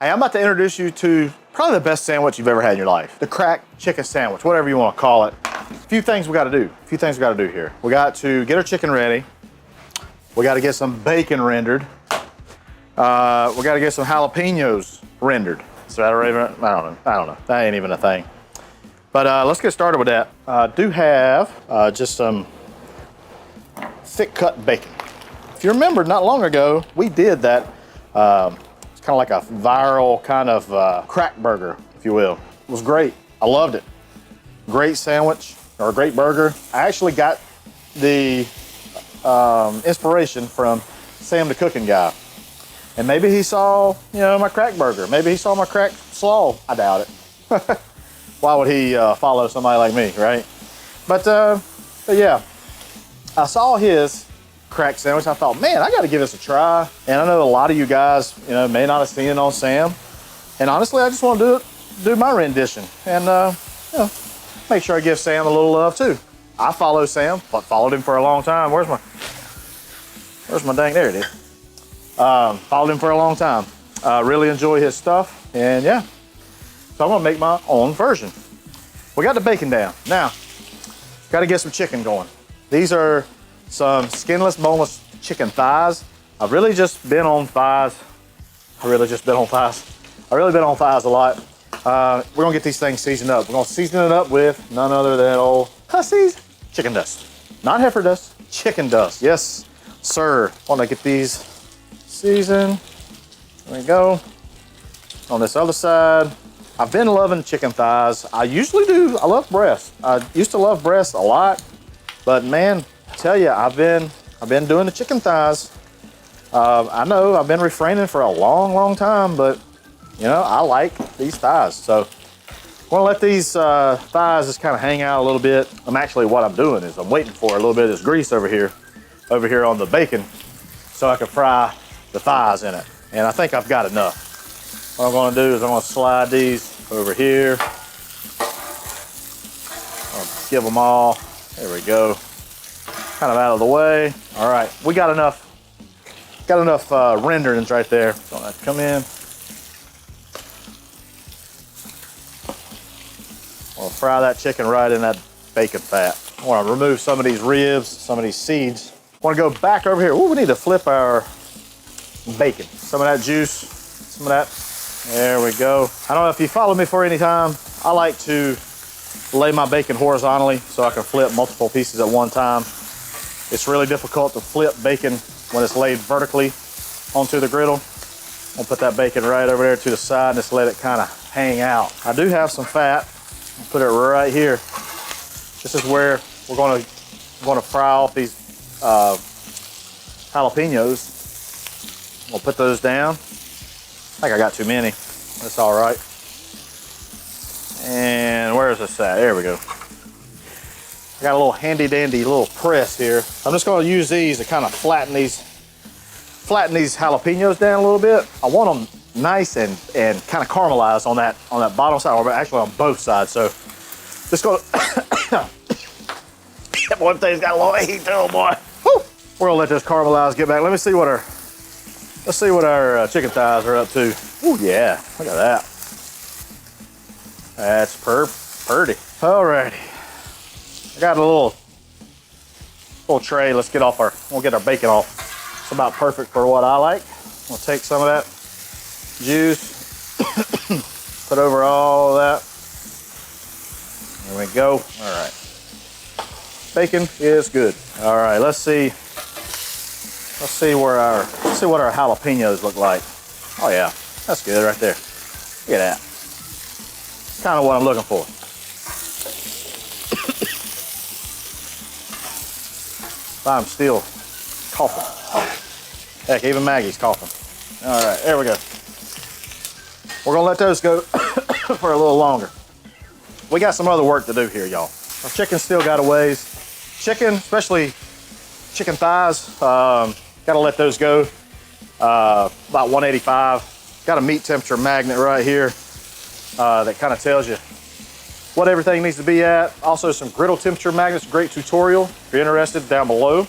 Hey, I'm about to introduce you to probably the best sandwich you've ever had in your life. The cracked chicken sandwich, whatever you want to call it. A few things we got to do here. We got to get our chicken ready. We got to get some bacon rendered. We got to get some jalapenos rendered. So I don't know. That ain't even a thing. But let's get started with that. I do have just some thick cut bacon. If you remember, not long ago, we did that. It's kind of like a viral kind of crack burger, if you will. It was great. I loved it. Great sandwich, or a great burger. I actually got the inspiration from Sam the cooking guy. And maybe he saw, my crack burger. Maybe he saw my crack slaw. I doubt it. Why would he follow somebody like me, right? But yeah, I saw his crack sandwich. I thought, man, I got to give this a try. And I know a lot of you guys, may not have seen it on Sam. And honestly, I just want to do my rendition and make sure I give Sam a little love too. I follow Sam, but followed him for a long time. Where's my dang? There it is. Followed him for a long time. Really enjoy his stuff, and yeah. So I'm gonna make my own version. We got the bacon down. Now, got to get some chicken going. These are some skinless, boneless chicken thighs. I've really just been on thighs. I've really been on thighs a lot. We're gonna get these things seasoned up. We're gonna season it up with none other than old Hussey's chicken dust. Not heifer dust, chicken dust. Yes, sir. Want to get these seasoned. There we go. On this other side, I've been loving chicken thighs. I usually do. I love breast. I used to love breast a lot, but man, I tell you, I've been doing the chicken thighs. I know I've been refraining for a long time, but I like these thighs. So I'm gonna let these thighs just kind of hang out a little bit. What I'm doing is I'm waiting for a little bit of this grease over here on the bacon, so I can fry the thighs in it. And I think I've got enough. What I'm gonna do is I'm gonna slide these over here. I'll give them all, there we go, kind of out of the way. All right, we got enough renderings right there. Don't have to come in. I'll fry that chicken right in that bacon fat. I want to remove some of these ribs, some of these seeds. I want to go back over here. Ooh, we need to flip our bacon. Some of that juice, some of that. There we go. I don't know if you follow me for any time. I like to lay my bacon horizontally so I can flip multiple pieces at one time. It's really difficult to flip bacon when it's laid vertically onto the griddle. I'll put that bacon right over there to the side and just let it kind of hang out. I do have some fat. I'll put it right here. This is where we're going to fry off these jalapenos. We'll put those down. I think I got too many. That's all right. And where is this at? There we go. I got a little handy dandy little press here. I'm just going to use these to kind of flatten these jalapenos down a little bit. I want them nice and kind of caramelized on that bottom side, or actually on both sides. So just go. That boy thing's got a little heat to it, boy. Woo. We're gonna let this caramelize get back. Let's see what our chicken thighs are up to. Oh yeah, look at that. That's pretty. Alrighty. I got a little tray. We'll get our bacon off. It's about perfect for what I like. We'll take some of that juice, put over all of that. There we go. All right. Bacon is good. All right, let's see what our jalapenos look like. Oh yeah, that's good right there. Look at that. Kind of what I'm looking for. I'm still coughing. Heck, even Maggie's coughing. All right, there we go. We're gonna let those go for a little longer. We got some other work to do here, y'all. Our chicken still got a ways. Chicken, especially chicken thighs, gotta let those go about 185. Got a meat temperature magnet right here that kind of tells you what everything needs to be at. Also some griddle temperature magnets, great tutorial. If you're interested, down below.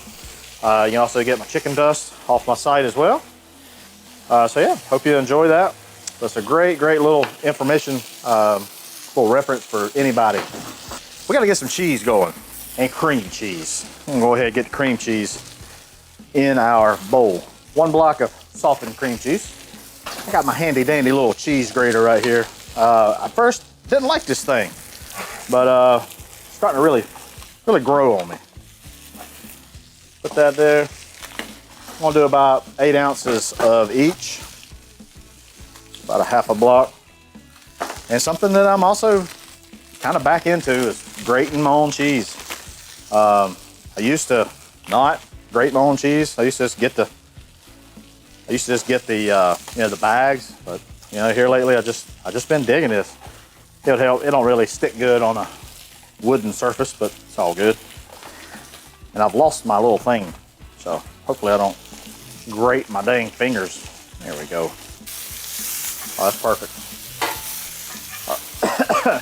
You can also get my chicken dust off my site as well. So yeah, hope you enjoy that. That's a great little information, little reference for anybody. We gotta get some cheese going, and cream cheese. I'm gonna go ahead and get the cream cheese in our bowl. 1 block of softened cream cheese. I got my handy dandy little cheese grater right here. I first didn't like this thing, but starting to really grow on me. Put that there. I'm gonna do about 8 ounces of each, about a half a block. And something that I'm also kind of back into is grating my own cheese. I used to not grate my own cheese. I used to just get the you know, the bags, but you know, here lately I just been digging this. It'll help. It don't really stick good on a wooden surface, but it's all good. And I've lost my little thing, so hopefully I don't grate my dang fingers. There we go. Oh, that's perfect.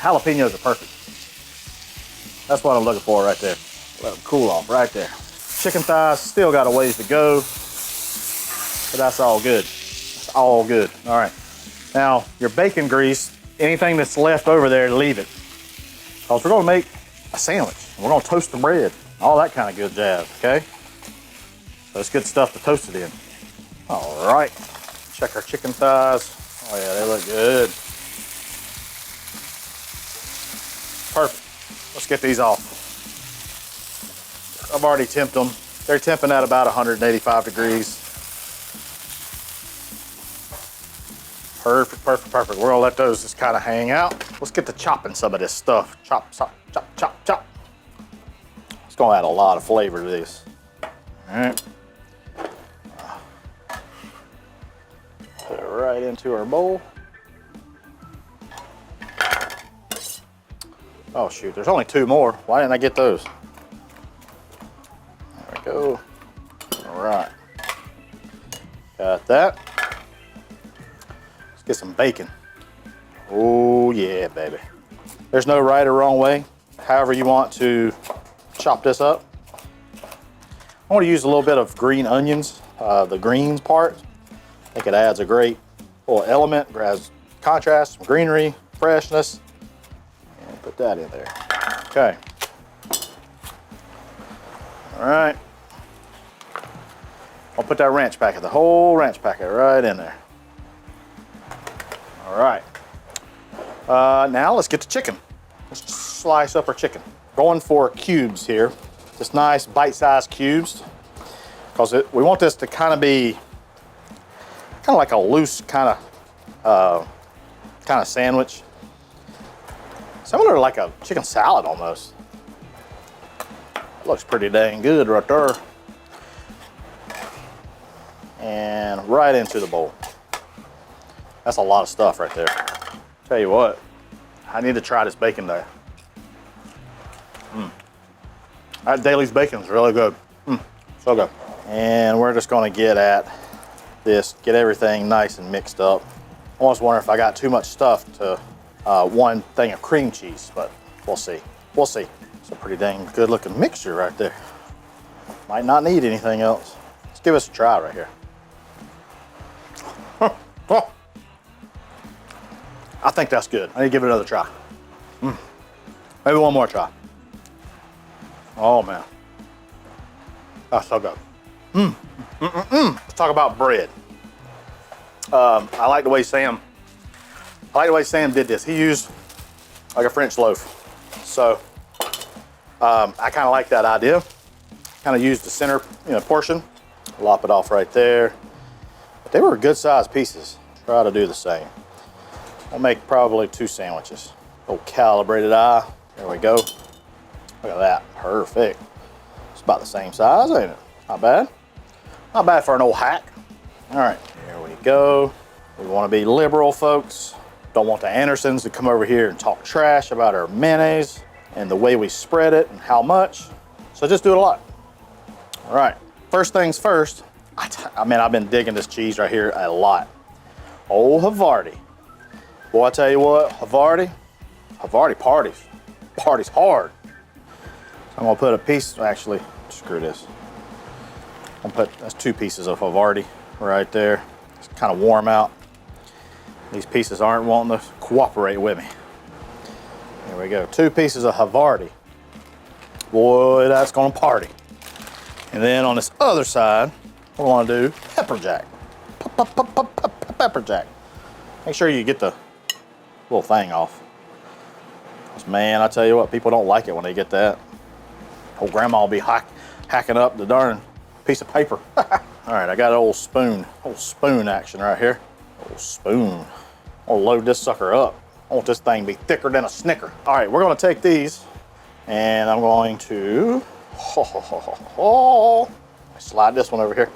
Jalapenos are perfect. That's what I'm looking for right there. Let them cool off right there. Chicken thighs still got a ways to go, but that's all good. That's all good. All right. Now, your bacon grease, anything that's left over there, leave it. Because we're gonna make a sandwich. We're gonna toast the bread. All that kind of good jazz, okay? So it's good stuff to toast it in. All right. Check our chicken thighs. Oh yeah, they look good. Perfect. Let's get these off. I've already temped them. They're temping at about 185 degrees. Perfect, perfect, perfect. We're gonna let those just kind of hang out. Let's get to chopping some of this stuff. Chop, chop, chop, chop, chop. It's gonna add a lot of flavor to this. All right. Put it right into our bowl. Oh shoot, there's only 2 more. Why didn't I get those? There we go. All right. Got that. Let's get some bacon. Oh yeah, baby. There's no right or wrong way. However you want to chop this up. I want to use a little bit of green onions, the greens part. I think it adds a great little element, adds contrast, some greenery, freshness. And put that in there. Okay. All right. I'll put that ranch packet, the whole ranch packet right in there. All right. Now let's get the chicken. Let's slice up our chicken. Going for cubes here. Just nice bite-sized cubes. Because we want this to kind of be like a loose kind of sandwich. Similar to like a chicken salad almost. Looks pretty dang good right there. And right into the bowl. That's a lot of stuff right there. Tell you what, I need to try this bacon there. That Daly's bacon is really good. So good. And we're just gonna get at this, get everything nice and mixed up. I almost wonder if I got too much stuff to one thing of cream cheese, but we'll see. We'll see. It's a pretty dang good looking mixture right there. Might not need anything else. Let's give us a try right here. Oh. I think that's good. I need to give it another try. Maybe one more try. Oh man. That's so good. Let's talk about bread. I like the way Sam did this. He used like a French loaf. So I kind of like that idea. Kind of used the center, portion. Lop it off right there. But they were good sized pieces. Try to do the same. I'll make probably 2 sandwiches. Little calibrated eye. There we go. Look at that. Perfect. It's about the same size, ain't it? Not bad. Not bad for an old hack. All right, here we go. We want to be liberal, folks. Don't want the Andersons to come over here and talk trash about our mayonnaise and the way we spread it and how much. So just do it a lot. All right, first things first. I've been digging this cheese right here a lot. Old Havarti. Boy, I tell you what, Havarti parties. Parties hard. So I'm gonna put a piece, actually, screw this. I'm gonna put, that's 2 pieces of Havarti right there. It's kind of warm out. These pieces aren't wanting to cooperate with me. There we go, 2 pieces of Havarti. Boy, that's gonna party. And then on this other side, we're gonna do pepper jack. Pepper jack. Make sure you get the little thing off. 'Cause man, I tell you what, people don't like it when they get that. Old grandma will be hacking up the darn piece of paper. All right, I got an old spoon action right here. Old spoon. I'll load this sucker up. I want this thing to be thicker than a Snicker. All right, we're gonna take these and I'm going to, slide this one over here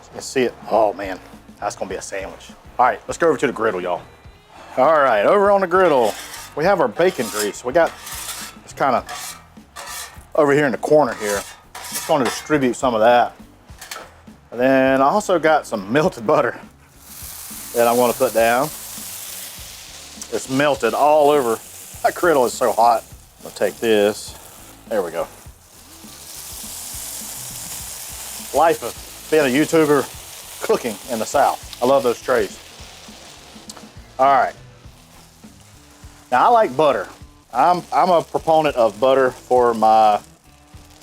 so you can see it. Oh man, that's gonna be a sandwich. All right, let's go over to the griddle, y'all. All right, over on the griddle, we have our bacon grease. We got this kind of over here in the corner here. Just gonna distribute some of that. And then I also got some melted butter that I'm gonna put down. It's melted all over. That griddle is so hot. I'm gonna take this. There we go. Life of being a YouTuber cooking in the South. I love those trays. All right. Now I like butter. I'm a proponent of butter for my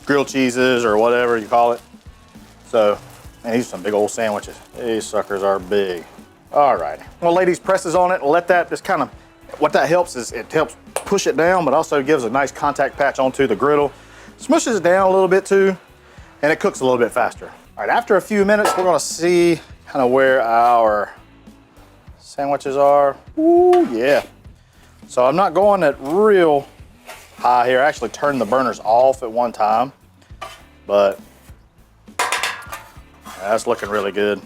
grilled cheeses or whatever you call it. So, man, these are some big old sandwiches. These suckers are big. All right. Well, lay these presses on it and let that just kind of, what that helps is it helps push it down, but also gives a nice contact patch onto the griddle. Smushes it down a little bit too, and it cooks a little bit faster. All right, after a few minutes, we're gonna see kind of where our sandwiches are. Ooh, yeah. So I'm not going at real high here. I actually turned the burners off at one time, but that's looking really good.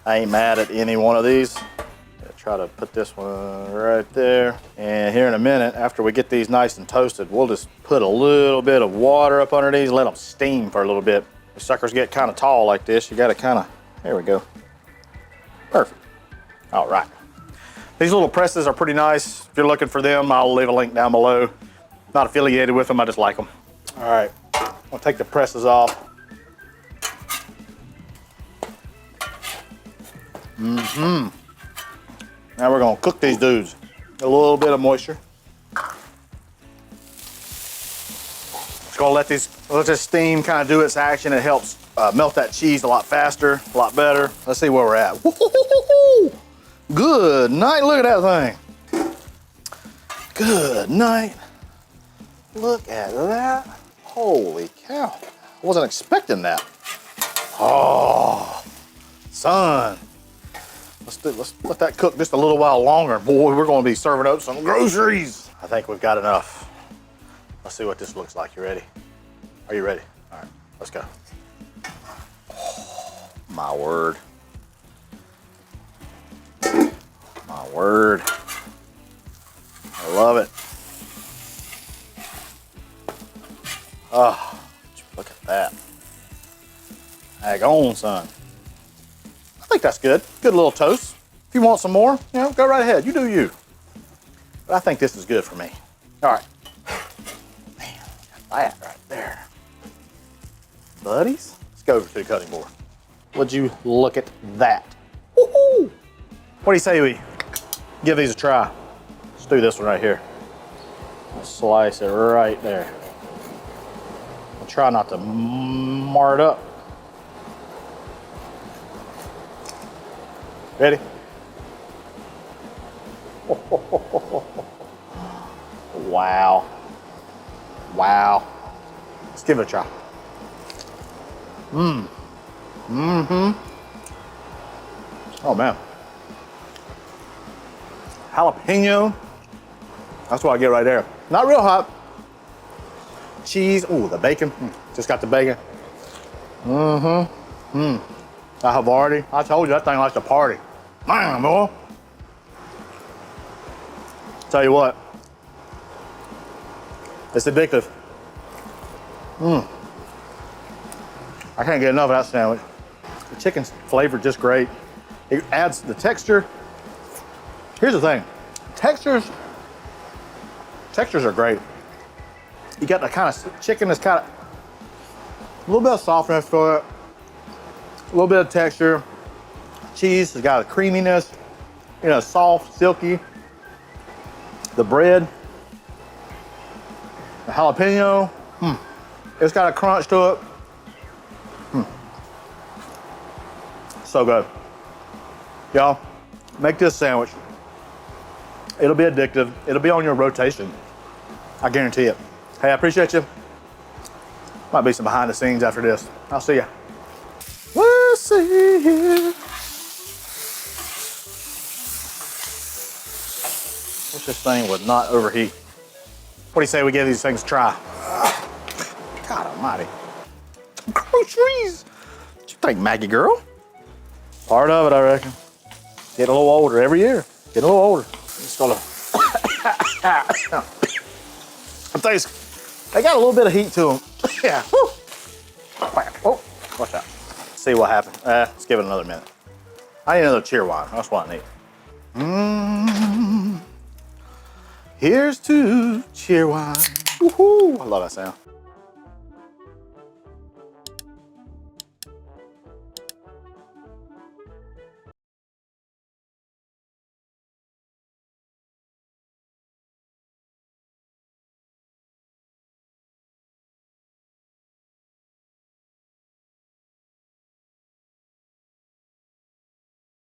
I ain't mad at any one of these. Try to put this one right there. And here in a minute, after we get these nice and toasted, we'll just put a little bit of water up under these, let them steam for a little bit. The suckers get kind of tall like this, you gotta kind of, there we go. Perfect. All right. These little presses are pretty nice. If you're looking for them, I'll leave a link down below. Not affiliated with them, I just like them. All right, I'll take the presses off. Now we're gonna cook these dudes. A little bit of moisture. Just gonna let this steam kind of do its action. It helps melt that cheese a lot faster, a lot better. Let's see where we're at. Good night, look at that thing. Good night. Look at that. Holy cow. I wasn't expecting that. Oh, son. Let's let that cook just a little while longer. Boy, we're gonna be serving up some groceries. I think we've got enough. Let's see what this looks like. You ready? Are you ready? All right, let's go. Oh, my word. My word. I love it. Oh, look at that. Hang on, son. I think that's good. Good little toast. If you want some more, you know, go right ahead. You do you. But I think this is good for me. All right. Man, that right there. Buddies, let's go over to the cutting board. Would you look at that? Woohoo! What do you say we give these a try? Let's do this one right here. Let's slice it right there. I'll try not to mar it up. Ready? Wow. Wow. Let's give it a try. Oh man. Jalapeno. That's what I get right there. Not real hot. Cheese. Ooh, the bacon. Just got the bacon. I have already. I told you that thing likes to party. Man, boy. Tell you what. It's addictive. I can't get enough of that sandwich. The chicken's flavored just great. It adds the texture. Here's the thing. Textures are great. You got the kind of chicken that's kind of a little bit of softness to it, a little bit of texture, Cheese has got a creaminess, you know, soft, silky. The bread, the jalapeno, it's got a crunch to it. So good. Y'all, make this sandwich. It'll be addictive. It'll be on your rotation. I guarantee it. Hey, I appreciate you. Might be some behind the scenes after this. I'll see ya. We'll see you. Wish this thing would not overheat. What do you say we give these things a try? God almighty. Groceries. What you think, Maggie girl? Part of it, I reckon. Getting a little older every year. Getting a little older. Just gonna. They got a little bit of heat to them. Yeah. Woo. Oh, watch out. See what happens. Let's give it another minute. I need another cheer wine. That's what I need. Here's to cheer wine. Woohoo! I love that sound.